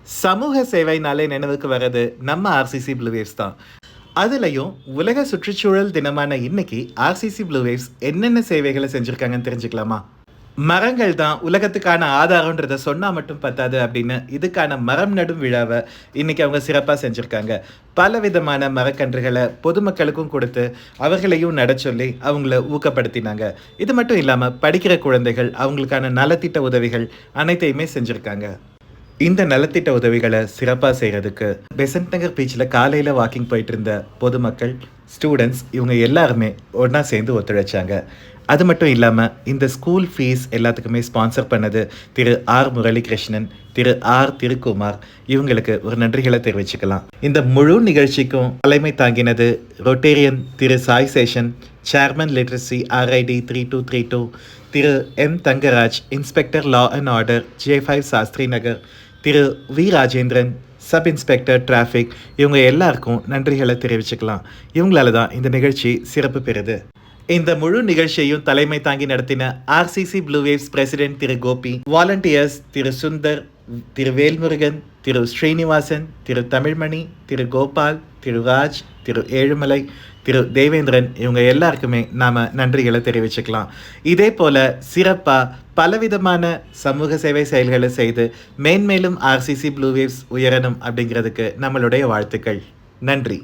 சமூக சேவைனாலே நினைவுக்கு வர்றது நம்ம ஆர்சிசி ப்ளூ வேவ்ஸ் தான். அதுலயும் உலக சுற்றுச்சூழல் தினமான இன்னைக்கு ஆர்சிசி ப்ளூ வேவ்ஸ் என்னென்ன சேவைகளை செஞ்சிருக்காங்கன்னு தெரிஞ்சுக்கலாமா? மரங்கள் தான் உலகத்துக்கான ஆதாரம்ன்றத சொன்னா மட்டும் பத்தாது அப்படின்னு இதுக்கான மரம் நடும் விழாவை இன்னைக்கு அவங்க சிறப்பாக செஞ்சுருக்காங்க. பலவிதமான மரக்கன்றுகளை பொதுமக்களுக்கும் கொடுத்து அவர்களையும் நட சொல்லி அவங்கள ஊக்கப்படுத்தினாங்க. இது மட்டும் இல்லாமல் படிக்கிற குழந்தைகள் அவங்களுக்கான நலத்திட்ட உதவிகள் அனைத்தையுமே செஞ்சுருக்காங்க. இந்த நலத்திட்ட உதவிகளை சிறப்பாக செய்கிறதுக்கு பெசன்ட் நகர் பீச்சில் காலையில் வாக்கிங் போயிட்டு இருந்த பொதுமக்கள், ஸ்டூடெண்ட்ஸ் இவங்க எல்லாருமே ஒன்றா சேர்ந்து ஒத்துழைச்சாங்க. அது மட்டும் இல்லாமல் இந்த ஸ்கூல் ஃபீஸ் எல்லாத்துக்குமே ஸ்பான்சர் பண்ணது திரு ஆர் முரளிகிருஷ்ணன், திரு ஆர் திருக்குமார், இவங்களுக்கு ஒரு நன்றிகளை தெரிவிச்சுக்கலாம். இந்த முழு நிகழ்ச்சிக்கும் தலைமை தாங்கினது rotarian Thiru Sai Seshan, chairman literacy RID 3232, Thiru M Thangaraj, inspector law and order J5 Sastri Nagar, Thiru V Rajendran, sub inspector traffic, இவங்க எல்லாருக்கும் நன்றிகளை தெரிவிச்சுக்கலாம். இவங்களால தான் இந்த நிகழ்ச்சி சிறப்பு பெறுது. இந்த முழு நிகழ்ச்சியையும் தலைமை தாங்கி நடத்தின ஆர்சிசி ப்ளூ வேவ்ஸ் பிரசிடென்ட் திரு கோபி, வாலண்டியர்ஸ் திரு சுந்தர், திரு வேல்முருகன், திரு ஸ்ரீனிவாசன், திரு தமிழ்மணி, திரு கோபால், திரு ராஜ், திரு ஏழுமலை, திரு தேவேந்திரன், இவங்க எல்லாருக்குமே நாம் நன்றிகளை தெரிவிச்சுக்கலாம். இதே போல் சிறப்பாக பலவிதமான சமூக சேவை செயல்களை செய்து மேன்மேலும் ஆர்சிசி ப்ளூ வேவ்ஸ் உயரணும் அப்படிங்கிறதுக்கு நம்மளுடைய வாழ்த்துக்கள். நன்றி.